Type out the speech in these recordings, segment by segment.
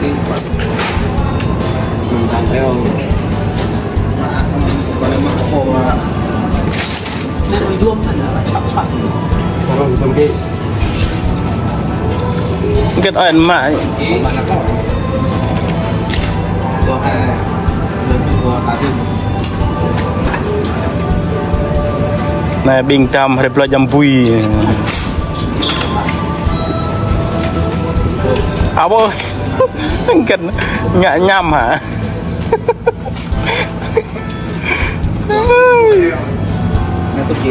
tim tentang leo kalau mak kau nên juông thành là chọc sarung hitam ki kết ẩn mại này bình tam hay là jamui áo ơi cần ngại nhầm hả nè tôi chỉ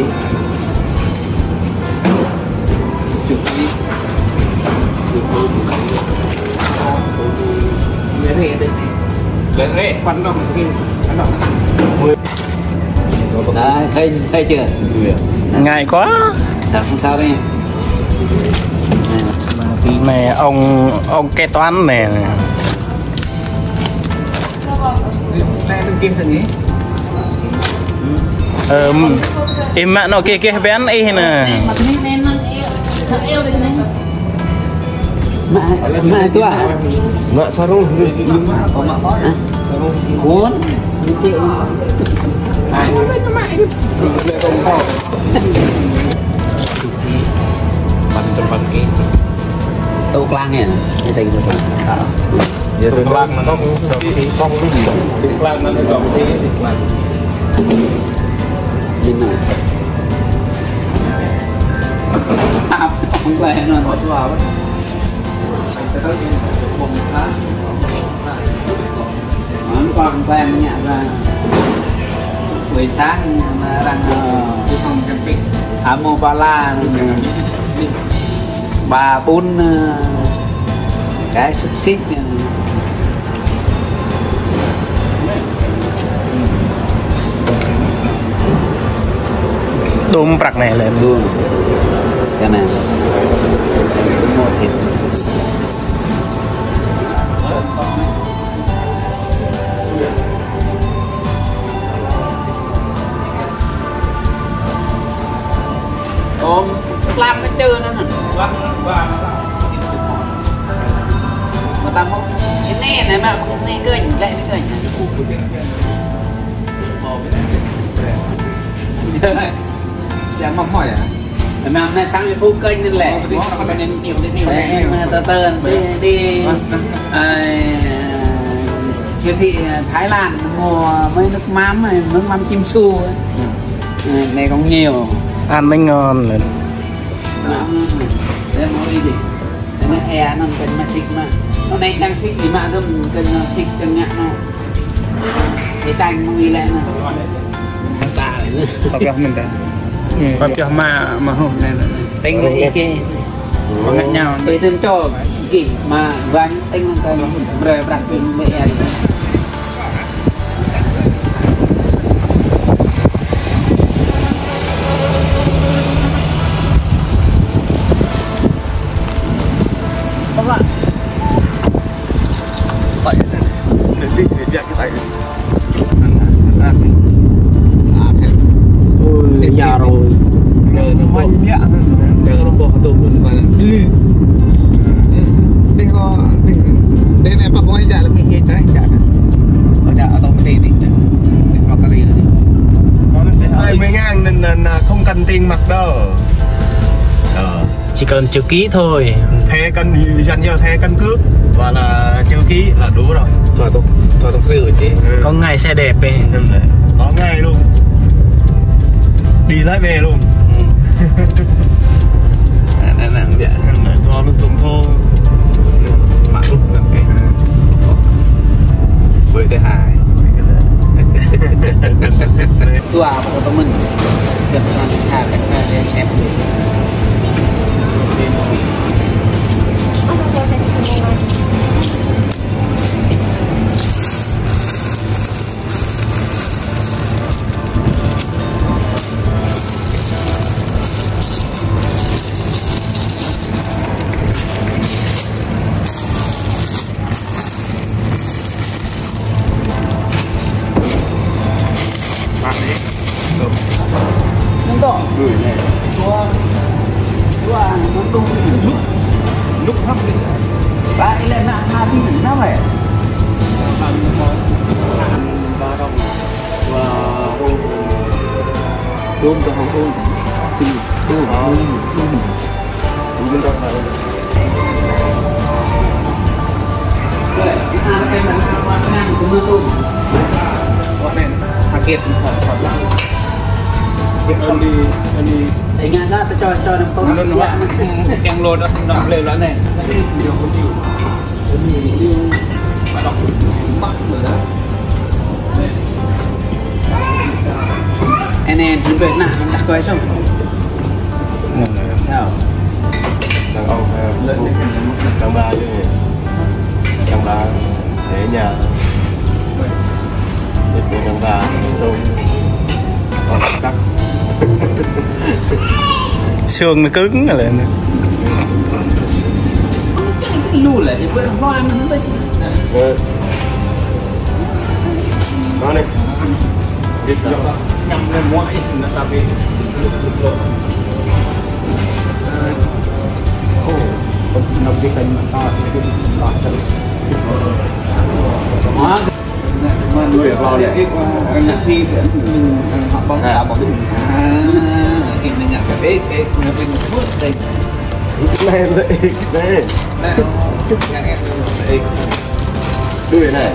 lên rễ quan trọng kia đấy thấy chưa ngại quá sao không sao đây này ông kế toán này kia thằng ấy em mà nó kia vén ấy nè Mak itu ah. Mak sarung. Kau mak kau ah. Bun. Nanti. Hai. Tempat ke. Tàu klang này, cái tay của bạn. Giờ tôi klang mà nó cũng được thì không cái gì. Klang nó được thì klang. Nhìn nào. Không phải nó có chỗ nào. Còn quen nhận ra buổi sáng mà đang phòng camping ở Mobala bà bún cái xúc xích đùm bạc này lên luôn cái này một thịt làm cái chơi nó hả? Mà ta không cái nè này mà cái nè cười chạy cái cười này. Dạ mong hỏi à? Mà hôm nay sáng cái phu kênh nên lẻ. Nên nhiều em tơ đi siêu thị Thái Lan mua mấy nước mắm chim su này còn nhiều. ăn mới ngon lên để mau đi nó e nó cần mà xịt mà nó này đang xịt thì mà nó cần xịt cần nhặt nó để canh nó đi lại nó tạ này nữa Tapi aku minta. Còn chưa mà hôm nay tính cái kia có ngại nhau để thêm cho kỹ mà vàng tính cái rồi đặt bên mẹ già rồi đời nó hoành nhẹ đời nó bỏ tôm luôn và đây này bác nói dạ là mình nghe đấy dạ ở dạ ở tôm cái gì thì mặc cái gì Nó 20.000 nên là không cần tiền mặt đâu. chỉ cần chữ ký thôi, Thẻ dành cho thẻ căn cước và là chữ ký là đủ rồi. thôi không rửa chứ có ngày xe đẹp ấy. Có ngay luôn, đi lái về luôn. nên là vậy Thua lúc tùng thô mặc lúc là cái với đây hài tua của tụi mình được làm xa cách em gửi này lúc hấp đi lại lên hati kenapa ya? Đôn cho không đôn đôn anh nghe ra cho đồng công em lô đó đọc lên nói này anh em chuẩn bị nào đặt coi xong sao đàn ông trong ba chứ trong ba để nhà để của trong ba tôi còn cắt xương nó cứng rồi lên cái lù lại thì vẫn lo ăn nó đó này biết nhằm lên ngoại nó ta bị nó bị cành mà to thì cái đó sẽ đó mà nuôi vào cái nhạc thi sẽ họ bóng đá bóng đỉnh cái nhạc cái nóเป็นphút đây này đây nhạc em đây đuôi này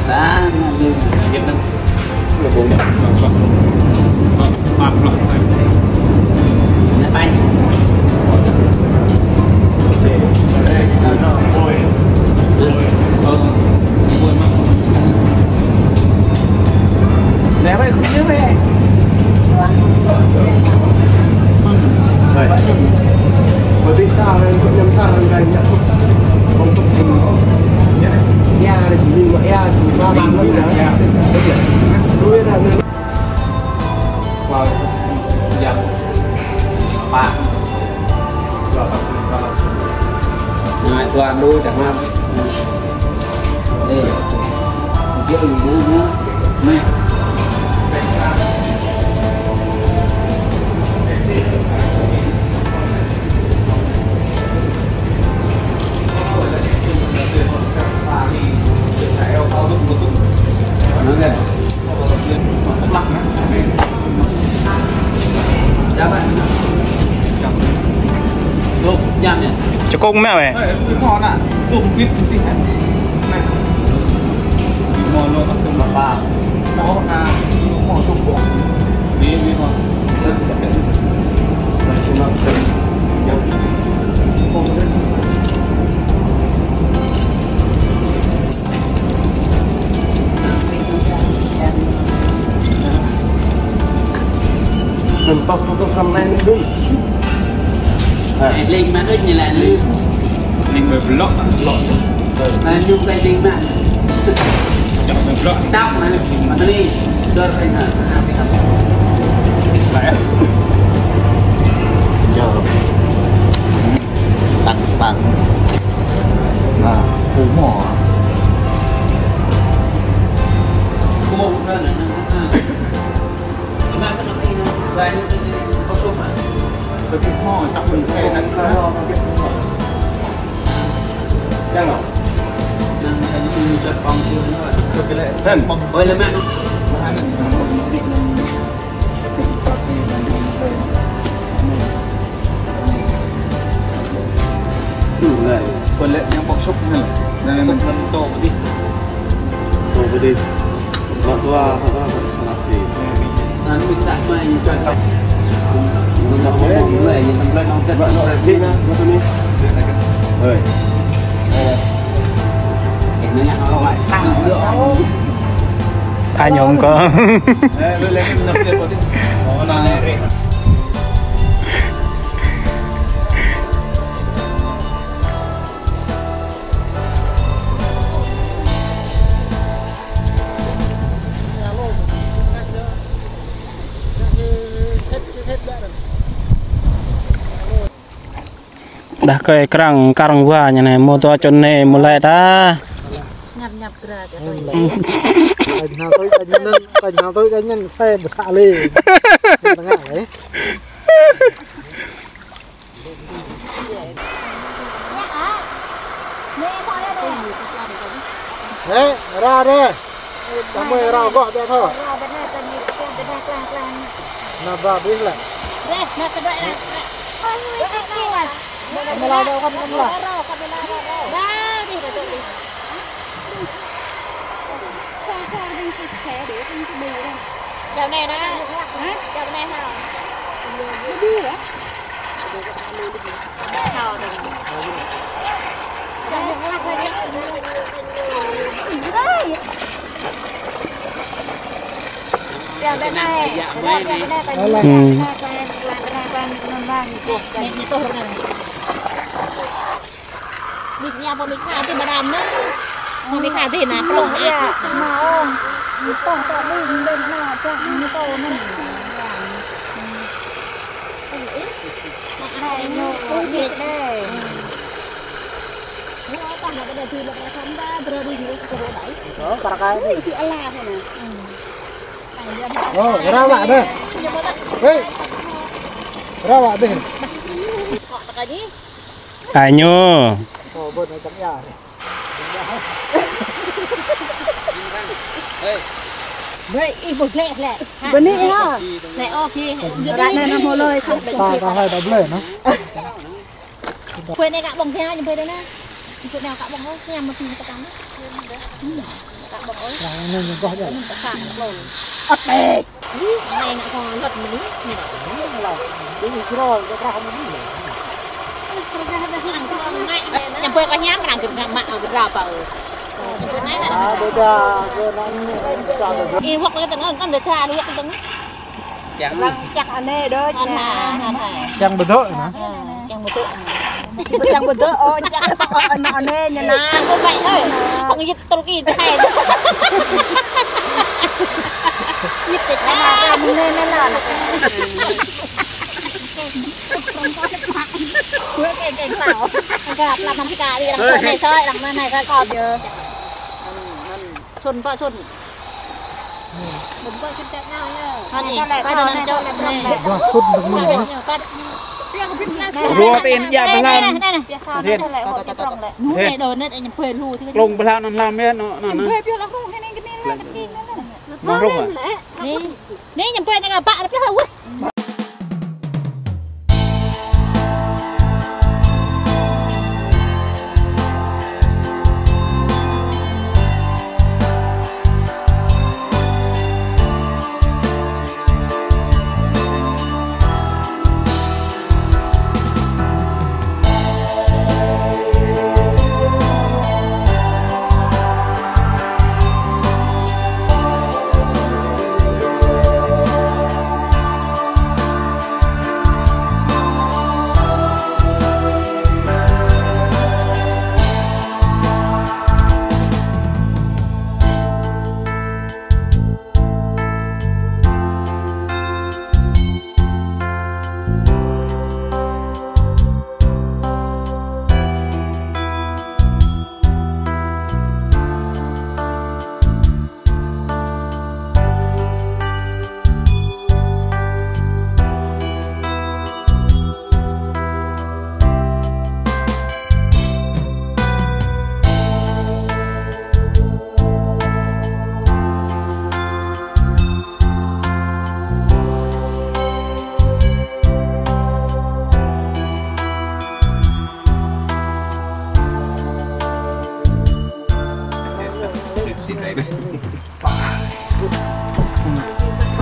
đã như Việt Nam là bốn bay lẽ vậy không nhớ về bởi vì sao đây có nhầm sao đây nhá không không nhà này chỉ mình gọi nhà chỉ ba bằng thôi đấy đuôi là người vào dập ba rồi toàn đuôi chẳng hạn đây biết gì nữa mẹ nó kìa không lắc nữa chào bạn luôn nhầm nhỉ cho cung mẹ mày cái con ạ dùng biết gì hết này mò luôn bắt đầu ba nó mò chung bộ đi mò mình tóc tôi cầm lên đi linh mà ít như là linh mình mới lọt nhung tay linh mà tóc mà nó đi đưa phải hả lại giờ tặng củ mỏ củ mỏ hơn nữa mà cái nó đi nó dài như có số mà cái ho trong mình phải đánh đang rồi năng thành như chợt bong chưa nữa cái lệ thêm ơi lên mẹ nó đủ này còn lệ đang bọc xúc nữa đang làm to đi bọn tôi sắp thì nó bị tạm mày cho nó mình làm cái này thì tầm lên nó sẽ bạn gọi đi nha nó tôi đi rồi nó nhặt nó lại sang nữa ai nhộn có lên cái nập lên có đi nó này dah kayak karang gua nyane mau tua conne mulai ta nhặt ra cho cảnh nào tôi cái nhân xe xạ lên đấy ra đây cảm ơn ra gọi cho thôi là vào biết là mày lo đâu con là dạo này đó dạo này hả đi hả dạo này nhà bọn mình khai thì mà đàm nữa bọn mình khai thì là không ạ mà ông to to lên lên nào cho nó to mình này nó cũng thiệt đây nó còn là cái đề thi là không đã đưa đi cái đồ đấy đó cả cái cái chị ala này nè ra bạn đây ra bạn đây họ cái gì ai nhô bên này chẳng nhà vậy ít một lẹ lẹ bên đây ha lẹ ok đây này nó mua lời không ta hay đóng lệ nó quên đây cả bông theo nhưng quên đây nè chỗ nào cả bông không nhằm mà tìm cái cắn cả bông ấy nên mình có vậy cả bông ấp đẹp này nè còn luật mình đi cái rồi cái ra không nhằm quên có nhám cái làm cái mạng ở cái rào vào bây giờ nó yêu hoặc cái tầng con được xa luôn cái tầng chắc anh ấy đó chẳng bật thợ nữa chẳng một tự chẳng bật thợ ôi chắc anh ấy nhà na không vậy ơi không như tôi kia hay nhất định là mình nên là quên cái bảo gặp làm ăn cả đi làm này thôi làm này coi còn giờ xuân bao xuân đừng coi chân chạy nhau nha cái đồ này cho này phút được mình rùa tiền giờ mà làm này đồ này anh phơi lu thì lùng mà làm biết nó phơi biết là không hay nên cái này nó rung à nè nhầm phơi này là bạn biết không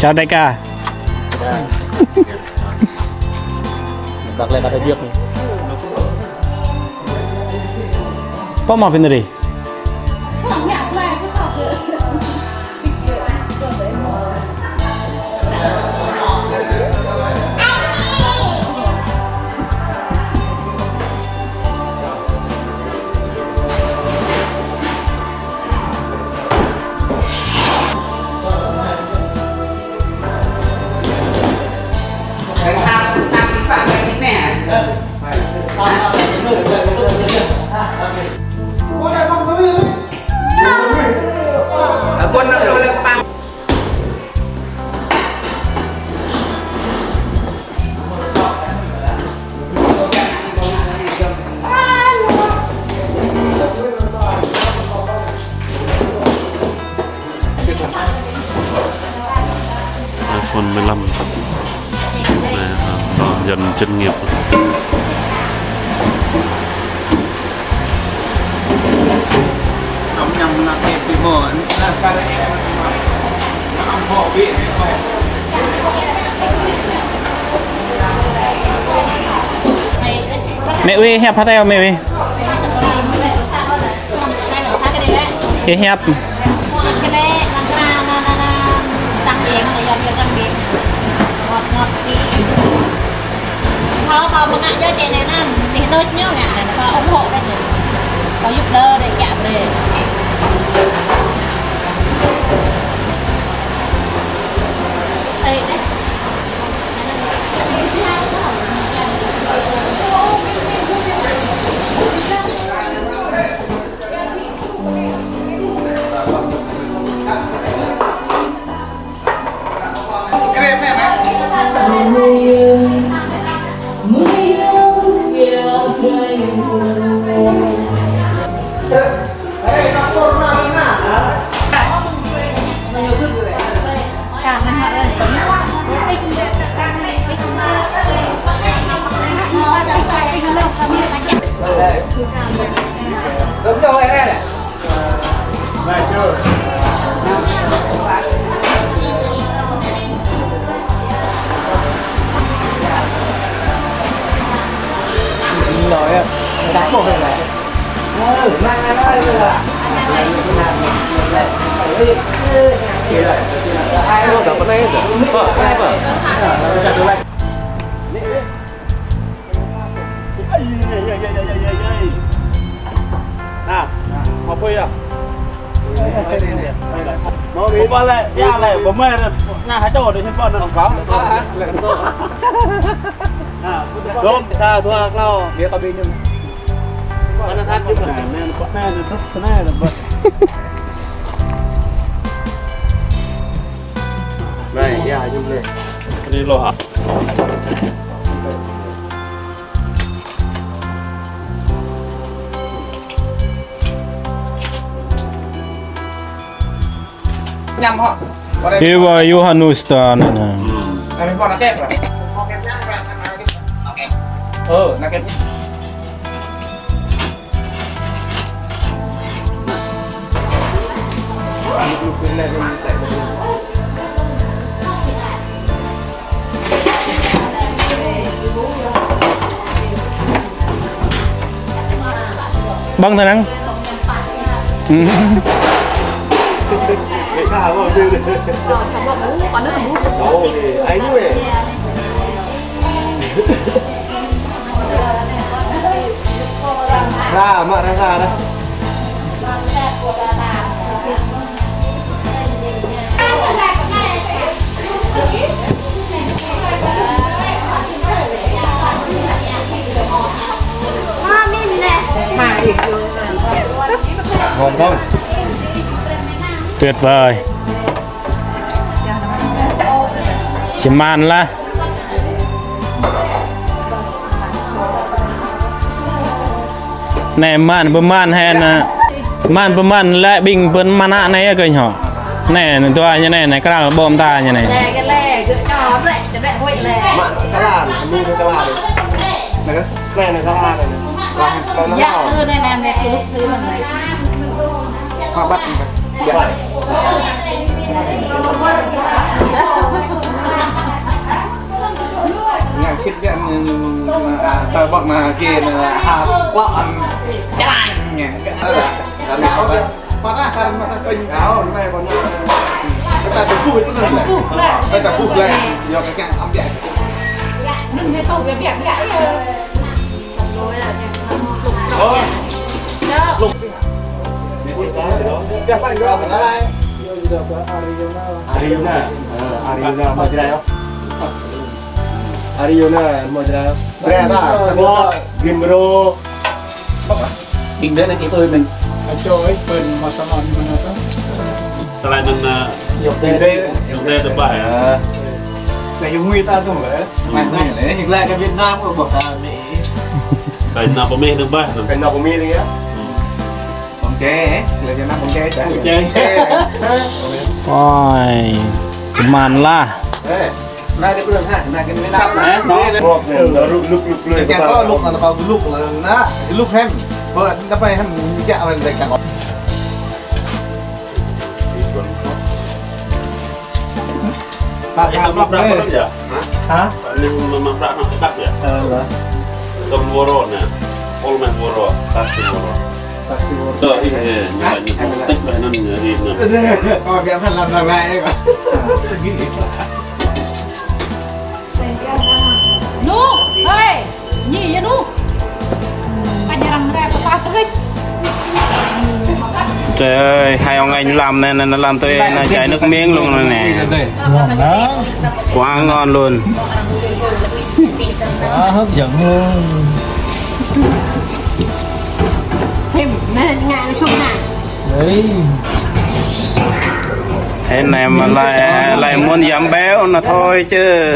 chào đại ca đặt lên đặt hơi trước này có mà bên đây quân nó rồi là bằng Ông nhầm là kẹp bị mở là cái này nó ông bỏ bị mẹ uy hẹp phát theo mẹ uy cái hẹpเขาตอนมันง่ายเยอะเจนนั่นมีเลิศเยอะไงเขาủng hộได้เลยเขาgiúp đỡ để chạm về đúng rồi đây này này chưa rồi đá một cái này mang ra đây bây giờ ai đâu có đây vợ ai vợ nào học bơi à nó bị bao lệ ra này bấm mê rồi nào hãy trộn để xem con nó có lại to đúng sao thua lao dia có bên nhưng mà nó thắt nhưng mà nên có này nó thắt này là vậy này ya nhung này đi lo hả nhầm họ Dewa Yohanusta này nè mình còn nó kẹp rồi nó kẹp băng thôi nắng cái nào mà đưa được đâu thì ấy vậy ra mà ra đó ngon không tuyệt vời chỉ màn là này màn bơm màn hay là màn bơm màn lại bình bơm màn ạ này cơ nhỏ này tôi như này cái nào bom ta như này cái lè cứ cho dậy cho mẹ quậy lè mặn cá là nuôi cái là này này cá là này nó dạ thư đây là mẹ cứ lúc thư mình này hoa bắt dạ ngày xích nhận tờ bọn là kia là hà lọn chai nhỉ là mà đã khăn mà nó kênh áo này còn cái ta được vui cái này cái ta vui lên do cái càng âm vậy cái câu về việc gãy rồi là lục cái phải đó ở đây Ariona Ariona mau jerai không Ariona mau jerai không jerai ta semua Gimbro kinh tế này cái tôi mình cho ấy bên mà sao mà mình nó Selain kinh tế được bài này dùng nguy ta dùng đấy mà này đấy hiện lại cái Việt Nam của bọn ta Mỹ Tại nào có mê được bài cái nào cũng mi đi á bóng chế là cho nó bóng chế sẽ ôi chỉ màn là này cái đường này cái nó sắp đấy nó lúc cái có lúc là nó có lúc là nó cái lúc hem Vâng, đã phải hẳn kẹo này để cả Pak yang mabrak ya? Hah? Yang mabrak nak ya? Lah. Woro na. Olmen woro, taksi woro. Taksi woro. Tuh ini nyanyi tek banan ini. Còn kẹo phần làm lại đấy cả. Nu, hei, nyi ya nu. Pajarang rep apa terus? Trời ơi, hai ông anh làm này nó làm tôi nó chảy nước miếng luôn rồi nè. Ngon đó. Quá ngon luôn. Quá hấp dẫn luôn. Thêm nên ngại chung này. Đấy. Thế này mà lại muốn giảm béo là thôi chứ.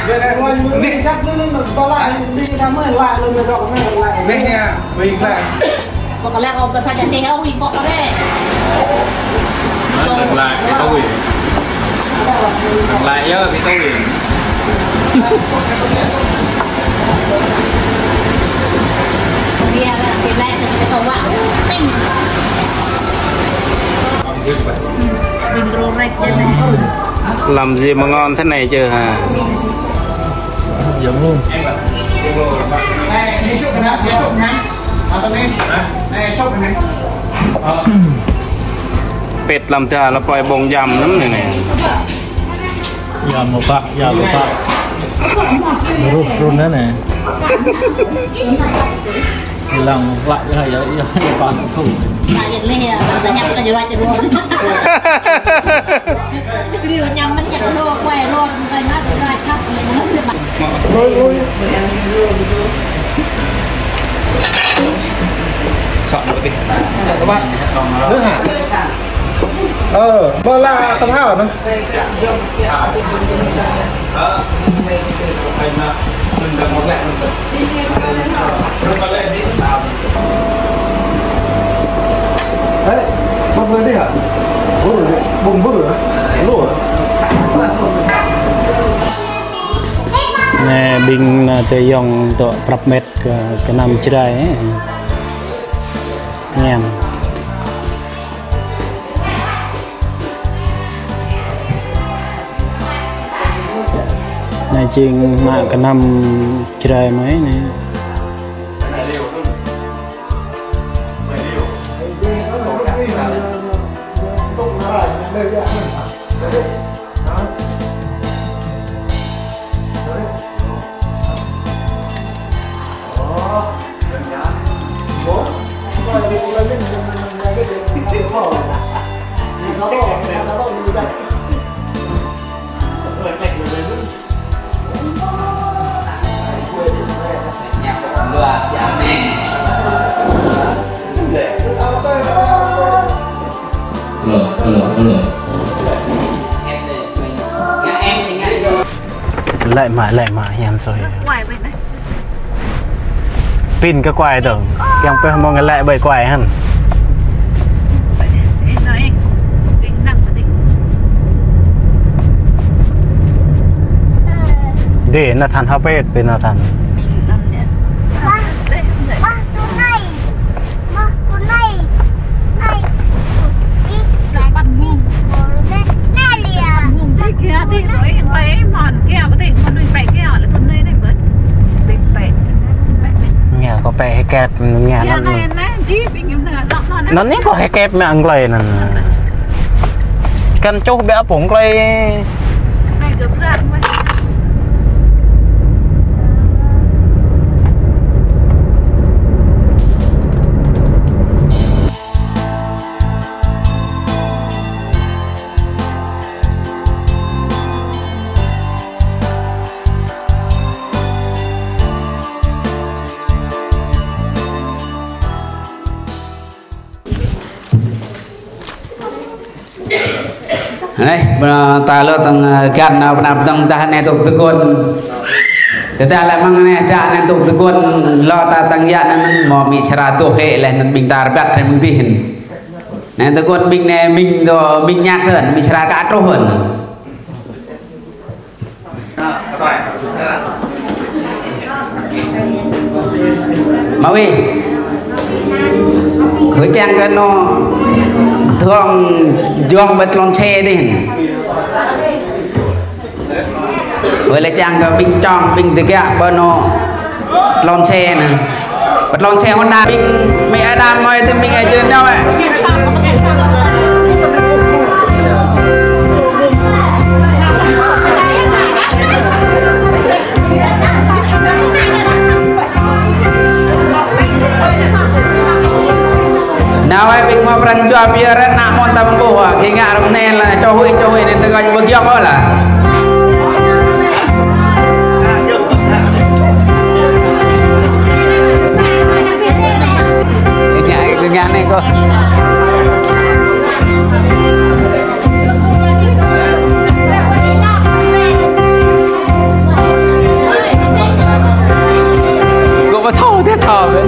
Về này ngoài đi cắt nó to lại đi làm ơi lại rồi người đọc này lại. Bên nha, mình lại. Kok lek ngobrol saja tinggal wih kok deh. Lại cái tao hủy. Lại nhớ cái tao hủy. Dia lah pilih kita bawa ting. Bình rorek jadi. Làm gì mà ngon thế này chưa hả? Hấp dẫn luôn. Này, đi chụp cái đi chụp nhá. Này, chụp cái này.เป็ดลำธารเราปล่อยบงยำน้ำเนี่ย Yum một pak, yum một pak. Rút run đó nè. Lòng lại cái này vậy còn thủ. Nah jadi ya, banyak kan juga jadi. Jadi nyam banyak lo, kue lo, bukan ada berat tak Rồi. Chọn một cái. Các bạn. Thứ hả? Bao là tầng hảo nó. Đấy, bông lên đi hả? Bông vứt rồi. Lỗ. Nè bình chơi dòng tọa prap mét cái năm chưa đây ấy. Nghe này chiên mà cái năm chưa đây mấy này. Lại mãi em rồi. Pin cái quài tưởng em có mong cái lại bơi quài hẳn. Để nó thành hấp bết bên nó thành. Nhà có bè hay kẹp nhà nó nít có hay kẹp mẹ ăn lầy nè căn chỗ bé bổng lầy Này, ta lo tang kan apa tang tahan itu tekun. Kita lah mang ni tahan itu tekun lo ta tang ya nan mau mi 100 he lah nan bing tar bat nan mungkin. Nan tekun bing ne bing do bing nyak hơn mi 100 atro hơn. Mawi với trang cái nó thường doang bật lon xe đi với lại trang cái binh trong binh từ cái bên nó lon xe nè bật lon xe Honda binh mẹ Adam ơi thì mình ở trên đâu vậy nào ai bình mà phần cho bia rất nặng môn tâm bổ à khi ngã đồng nên là cho huy nên tôi gọi như bước dọc đó là cái ngã này cô cô mà thô thế thò vậy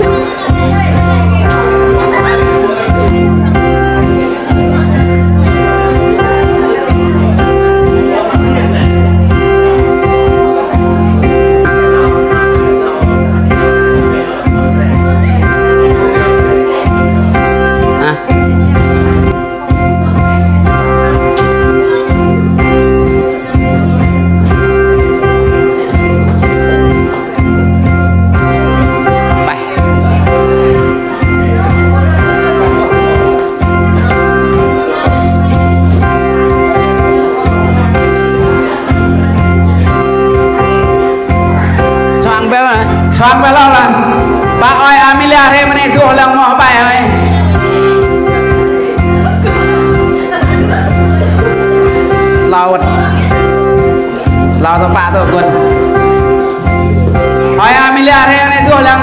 xoang về lo là bà ơi Amelia thêm này thua lần mò bài ơi lao tao bà tôi quên ơi Amelia thêm này thua lần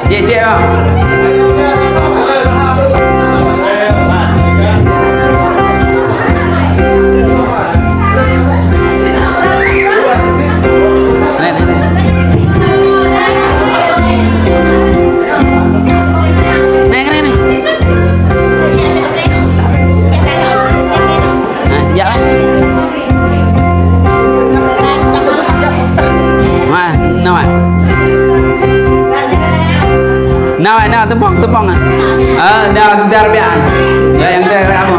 chị không nào tepung ah dah darbian ya yang dari apa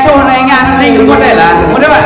số này ngang này cũng có thể là muốn đấy bạn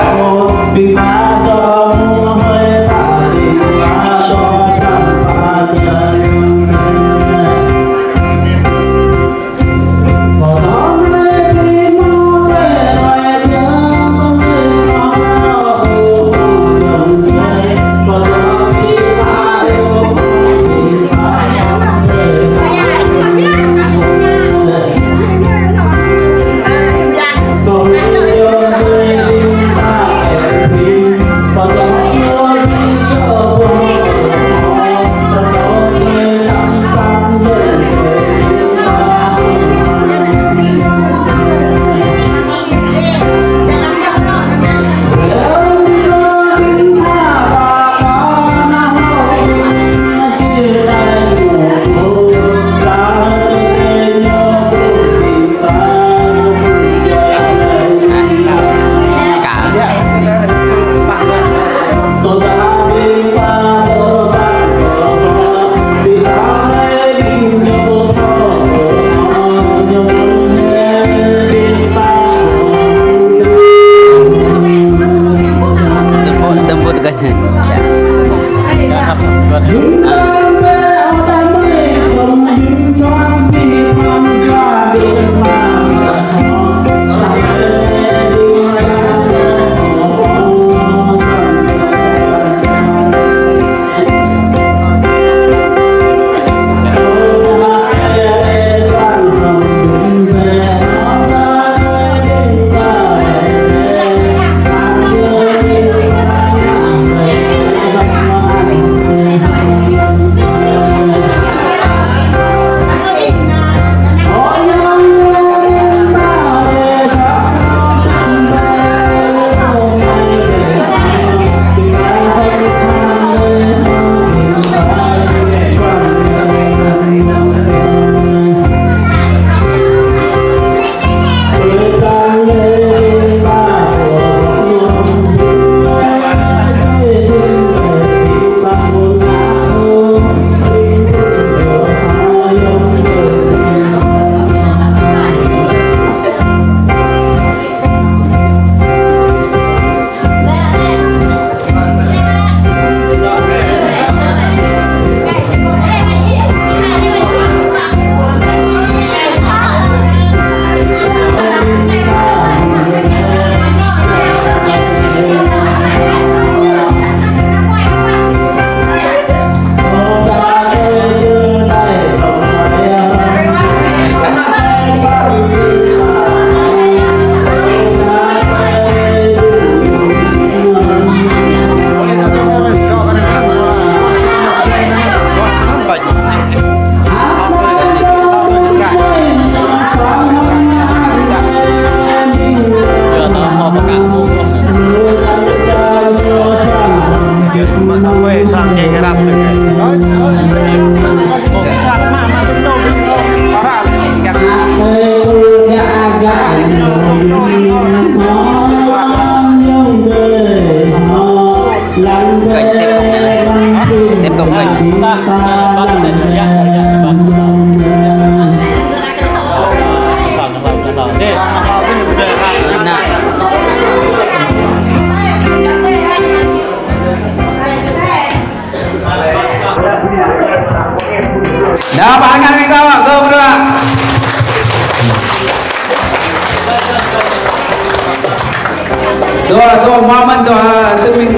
Tuh momen tuh temin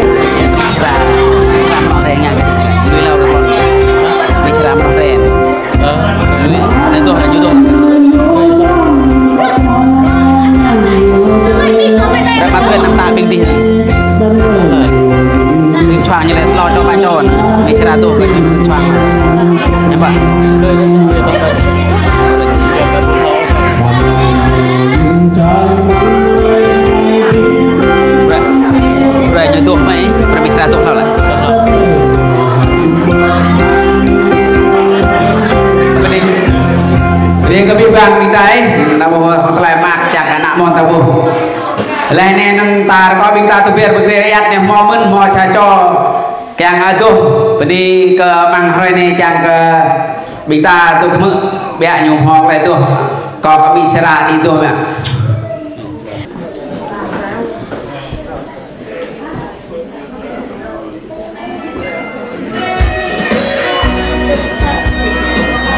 ceram orangnya kan lui lau con mấy ceram orang lui nên tuh hanya tuh dapat tuh enam tak binti tiếng choang như là lo cho ba tròn mấy ceram tuh cái tiếng choang em bạn Udah nyentuh mai, permisi tuh lah. Riêng cái bang mình đây, ta bộ hoặc là mạc chẳng cả nặng mòn ta bộ. Lại nè nâng ta có mình ta tụi biệt bực riêng này mò mân mò cha cho càng ai tuh, beli ke mang hari này chẳng ke mình ta tụi mực bẹ nhung họp lại tuh, có bị xe đi tuh mẹ.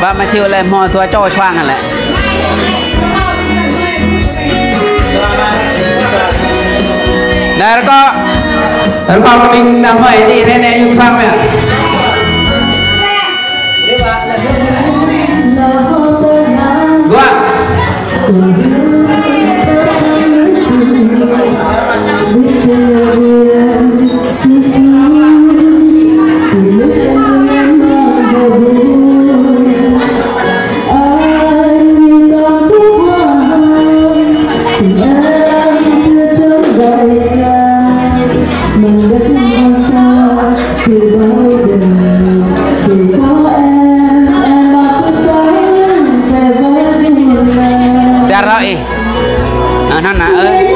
ba mà siêu lại mò thua cho choang hả lại đây có mình đang hỏi đi thế này như khoang mẹ gua Daroi anak ơi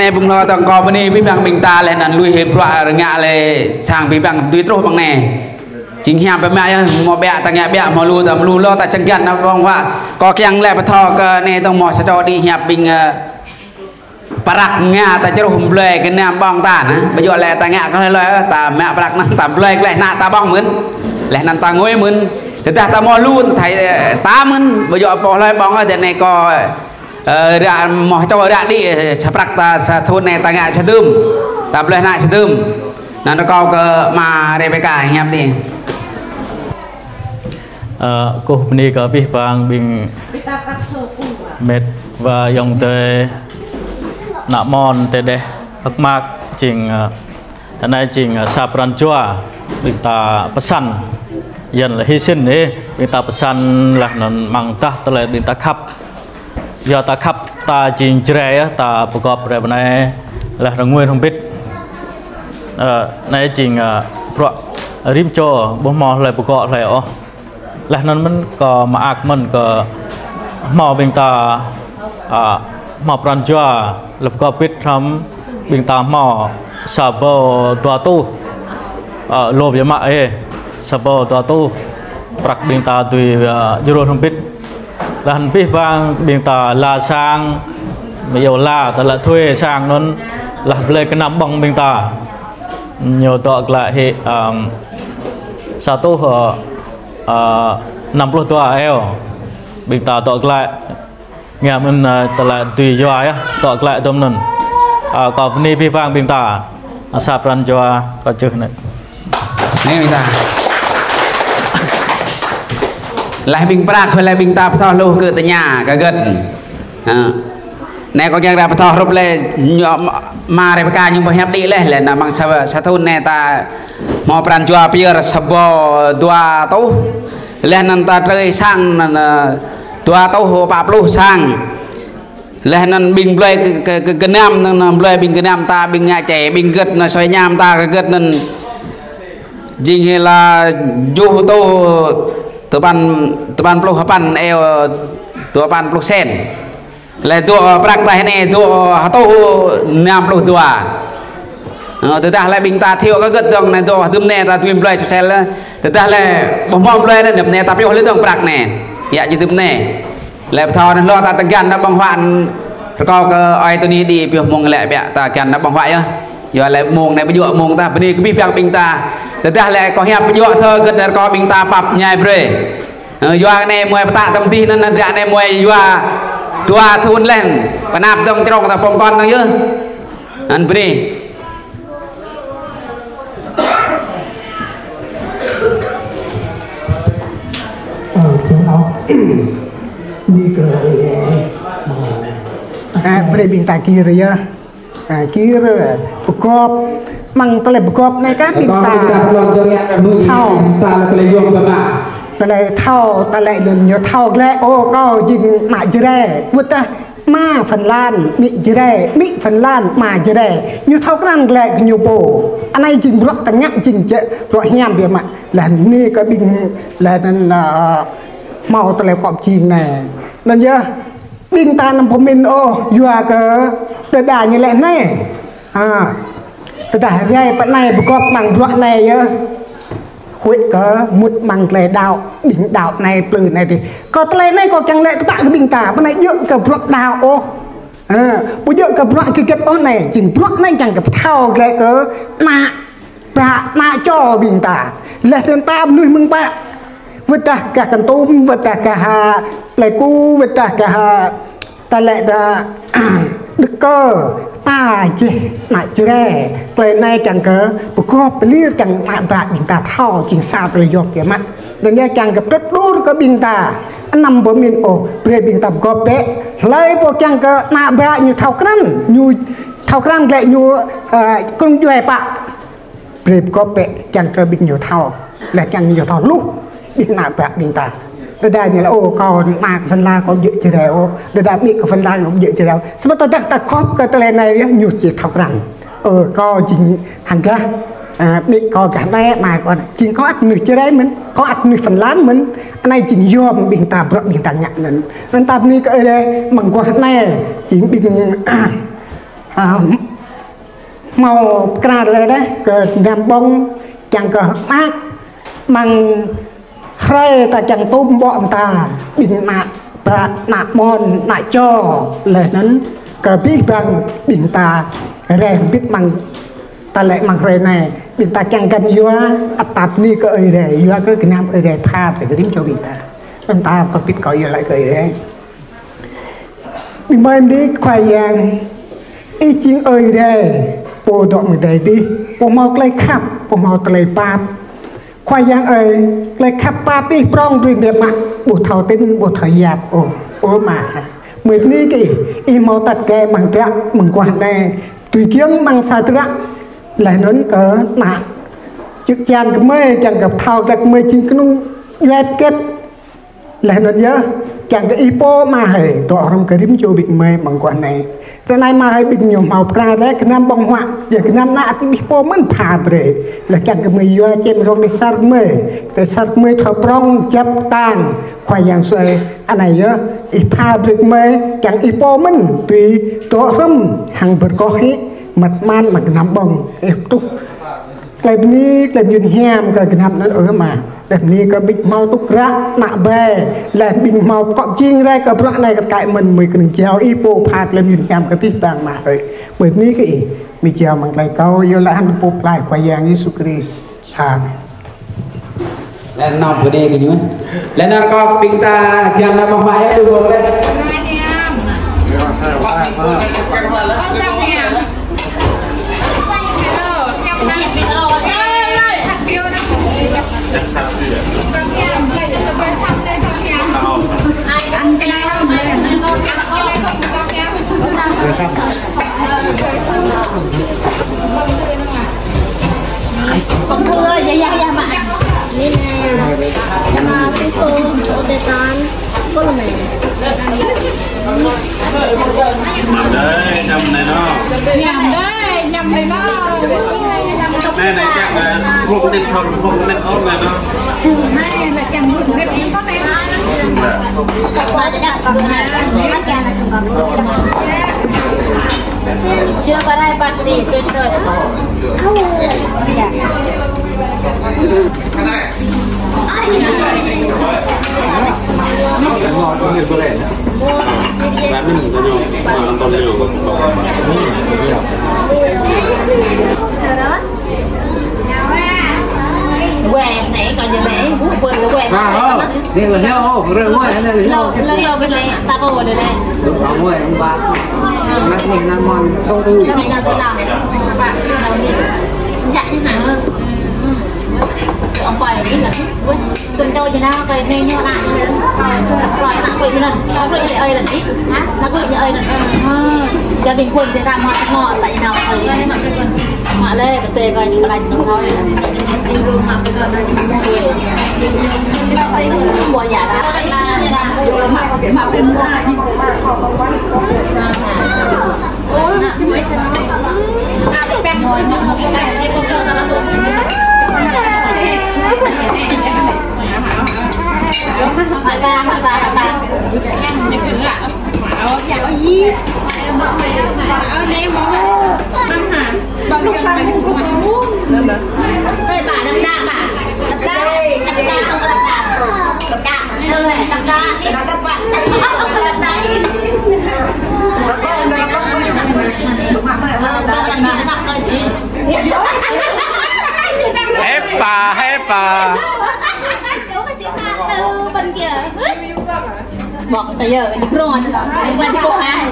này bung lo tang co bên này bang mình ta lên ăn lui hiệp loại ngạ lên sang bang tùy trôi bằng này chính hiệp bên mẹ mò bẹ ta nghe bẹ mò lu lo ta chân gần nó vong hoa có keng lẹ bật thò này tông mò sẽ cho đi hiệp bình parak ngạ ta chơi hùng lệ cái nam bong ta nè bây giờ lẹ ta ngạ có lời ta mẹ parak năng ta lệ lẹ nạ ta bong mướn lẹ năng ta ngồi mướn thì ta mò luôn thầy ta mướn bây giờ bỏ lời bong ở đây này có ra mò cho ra đi chaprak ta thôn này ta ngạ cho đơm ta lệ nạ cho đơm nó câu mà đây với cả hiệp đi cô ni có biết vang bình mệt và dòng tới nạ mòn tới đây hắc mạc trình hôm nay trình sapran chua bình ta pesan dần là hy sinh đấy bình ta pesan là nó mang ta tới là bình ta khắp do ta khắp ta trình tre taประกอบอะไรnày là nó nguyên không biết này trình pro rim cho bố mò lạiประกอบlại là nó mình có mà ác mình có mò bình ta mò pran chua làประกอบbiết thắm bình ta mò sờ bờ tua tu lô về mạng ấy sờ bờ tua tu bạc bình ta tùy dưa không biết là hắn biết vang bình ta là sang nhiều là ta là thuê sang nó là lên cái nắm bằng bình ta nhiều tọa lại hệ sao tu họ 50 tua eo bình ta tọa lại nghe mình ta là tùy do ai tọa lại tôm nần có ni vi vang bình ta sạp ran cho có chữ này này bình ta lại bình bạc hay lại bình ta thò lô cứ từ nhà cả gần này có giang ra thò rụp lên mà để ca nhưng mà hẹp đi lên là bằng sa thôn này ta mò pran cho pier sabo dua tau lên ta chơi sang dua tau hồ bạc lu sang lên bình play cái nam play bình cái nam ta bình nhà trẻ bình gật là xoay nham ta cái gật nên jing là du tô từ ban plu hapan eo từ ban plu sen là tua bạc tay này tua tô nam plu tua từ ta lại bình ta thiêu cái gật đường này tua tụm nè ta tụm play cho sen là từ ta lại bom bom play này đập nè ta piêu lấy đường bạc nè dạ như tụm nè lại thò nên lo ta gan nó bằng hoạn có cái ai tôi đi đi biểu mong lại bẹ ta cần nó bằng hoại á giờ lại mong này bây giờ mong ta bên đi cái bạc bình ta từ ta lại có hẹp bây giờ thơ gần có bình ta pap nhai bre giờ này mùi ta tâm tin nên ra này mùi giờ tua thun lên và nạp trong trong ta phong con thôi chứ anh bên đi đi cờ beri bintang kiri ya kiri bekop mang tele bekop này kan bintang thao tele thao tele nhiều thao lẽ ô có dừng mãi chưa đây vượt ta ma Phần Lan Mỹ chưa đây Mỹ Phần Lan mà chưa đây nhiều thao cái năng lẽ nhiều bộ anh ấy dừng bọc tăng nhắc dừng chợ rồi nhảm việc mà là ni cái bình là màu tele cọp chìm này nên nhớ bình ta nằm phòng mình ô dùa cơ để đà như lẽ này để đà gai bạn này có bằng ruộng này nhá hội cỡ một bằng lệ đạo bình đạo này từ này thì có lẽ này có chẳng lẽ các bạn cái bình tả bạn này dựa cả ruộng đào ô bây giờ cả ruộng cái kết ô này chỉnh ruộng này chẳng gặp thao lẽ cỡ nạ cho bình tả là tên ta nuôi mừng bạn vượt cả cần tôm vượt cả lại cu vượt cả ta lại là đức cơ ta chỉ lại chưa đây lời này chẳng cớ có believe chẳng bạn bạn bình ta thao chính sao từ dọc kia mắt nên ra chẳng gặp rất đôi có bình ta nằm bờ miền ổ bề bình ta có bé lấy bộ chẳng cớ nạ bạn như thao khăn lại như con duệ bạc bề có bé chẳng cớ bình nhiều thao lại chẳng nhiều thao lúc bình nạ bạn bình ta để đây như là ô còn mà Phần Lan có dự chỉ đấy ô để đây Mỹ có Phần Lan cũng dự chỉ đấy sao mà ta khóc cái tele này nhiều chỉ thọc rằng có chính hàng ga Mỹ có cả này mà còn chính có ắt nửa chỉ đấy mình có ắt nửa Phần Lan mình anh này chính do bình ta bật bình ta nhận nên ta Mỹ cái đây bằng qua này chính bình màu càเลยđấy cái đam bông chẳng có mát bằng khai ta chẳng tôm bọn ta bình nạ mòn nạ cho lời nấn cờ biết rằng bình ta rèn biết bằng ta lại bằng rèn này bình ta chẳng cần vô tập ni cơ ấy để vô cái nam ấy để tha phải cái điểm cho bình ta có biết có gì lại cái đấy bình mời đi khoai giang ý chính ơi đây bộ động người đây đi bộ mau lấy khắp bộ mau lấy bạp ค khoai giang ơi lại khắp ba pi prong riêng đẹp mặt bột thầu tinh bột thầu dạp ô mà mười ní kì im màu tật kè bằng trạ mừng quan này tùy kiếm bằng sa trạ lại nói cỡ nạ chữ chan cái mê chẳng gặp thao chắc mê chính cái nung ghét kết lại nói nhớ chẳng cái ipo mà hề tỏ trong cái rím châu bị mê bằng quan này từ nay mà hãy bị nhổm học ra đấy cái năm bông họa giờ cái năm nạ thì ipo mình thả bể là chẳng cái mê doa trên rong đi sát mê cái sát mê thọ prong chấp tàn khoai giang xoay anh này nhớ ipa bể mê chẳng ipo mình tùy tỏ râm hàng vật có hết mặt man mà cái năm bông ép túc cái ní cái nhìn hem cái năm nó ở mà cái ní cái bị mau túc ra nạ bè là bị mau cọ chiên ra cái bữa này cái mình mới cần treo ipo phạt làm nhìn hem cái biết bằng mà rồi bởi ní cái mình treo bằng lại câu vô là ăn bột lại khoai giang Jesus Christ lên nòng cái đây cái nhú lên nó có pin ta kian là bằng máy được không đấy Không thưa dạ màนี่แน่มาคุณครูโอเดตานก็เลย Nằm đấy, nhầm này nó. nhầm này nó Này này chắc là không có nên không này nó. này là chẳng được cái có này chưa có đây pasti terus Bán mình cho nhau, mà làm to nhiều. quẹt này còn giờ lẽ bút quên là quẹt đi vào nhau rồi ngồi đây là lâu cái này ta vô rồi đây không ngồi không ba mắt nhìn nó ngon sâu đuôi cái này là tôi làm các bạn chạy như nào ông phải biết là tuần tôi cho nó cái này nhau lại như thế rồi nặng quỵ như lần nó quỵ như ơi lần ít nó quỵ như ơi lần giờ bình quân thì làm họ tại nào thì mà lên cái tê coi những cái lạnh thôi đi luôn mà bây giờ mùa giả đó là mặc bên mua lại ơi bà đâm đa bà đâm đa không có đâm đa Hepa bên kiaบอกแต่เยอะอีกรอนเป็นที่โกหาย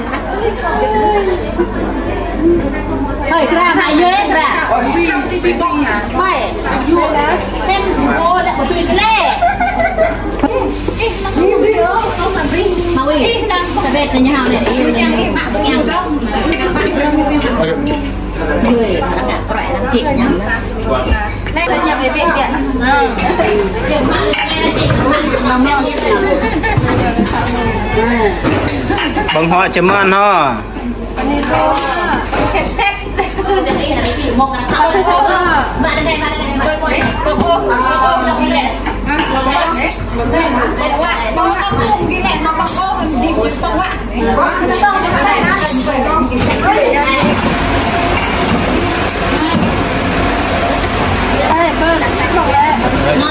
เฮ้ยกล้าหายเยอะกล้าไม่เป็นโกและตัวเป็นเล่มาวิ่งจะเบ็ดในยามเนี่ยยังด้วยตั้งแต่ปล่อยน้ำจิตยังแม่ยังไม่เป็นเกี่ยเกี่ยมาแม่จิตมาแม่ bằng họ chấm ăn ho xét đây là cái gì mong là tháo sao bạn đây tôi quay tôi ôm nó đi lẹ đây là bông không đi lẹ nó bông ôm đi chụp bông ạ ngon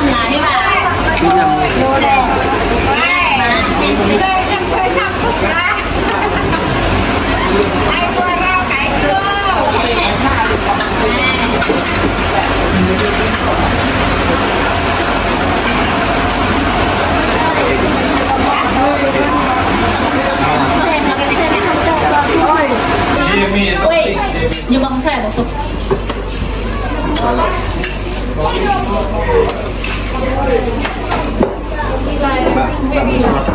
là thế bà đồ đây ai vừa rau cái ui nhưng mà không sai một số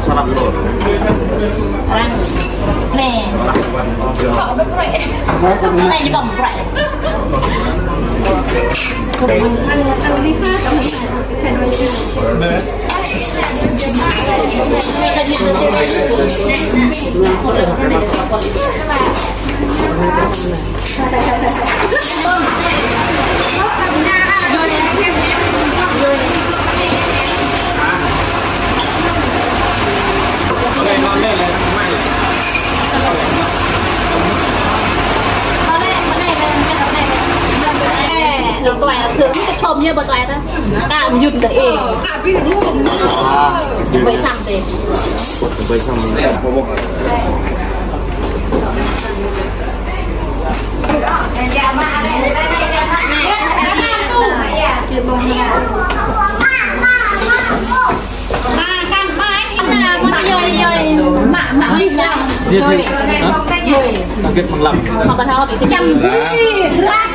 Salam dulu. Orang nih. Kok beprek? Nih di bawah beprek. Nó toại là thường cái chôm như bà toại đó ta cũng dùn được ế chẳng bấy xăm thì Bây xong mình có bốc chưa bông nha mạ đi nào rồi kết bằng lòng mà bà thao bị chăm vui rác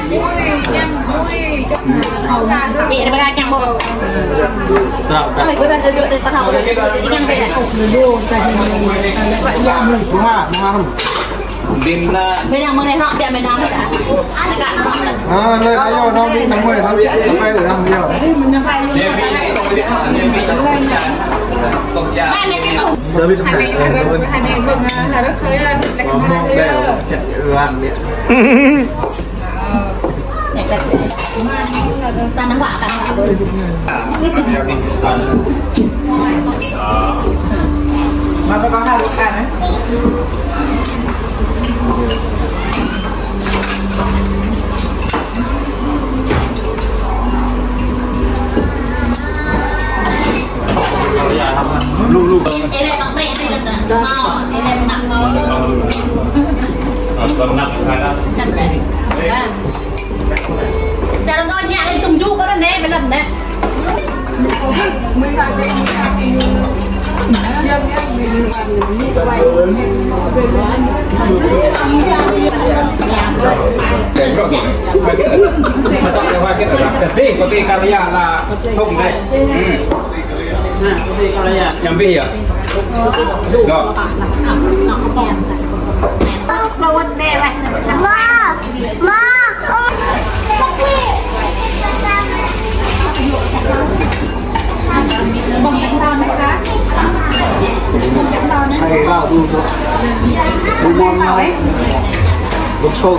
bị nó ra chăm bộ ơi bữa nay đưa bà thao đi chăm về lại Din na bên nào mà này họ bịa bên nào nữa đã cả nó à nơi đó rồi nó bị nóng người nó bị phải được làm nhiều ba này cái tủ tôi biết không phải là rất khơi là mong đều làm điện ta nắng quả cả mà phải có hai đứa cả đấy đây là bằng mẹ đây là mò đây là nặng mò còn nặng phải là nặng đấy giờ nó nhà lên tùng chu có lần nè mấy lần nè mà chọn cái hoa kết ở đây có cái cà là không đây nhắm bị à đó đâu có nè này hay là đủ rồi. Đúng không? Lúc sau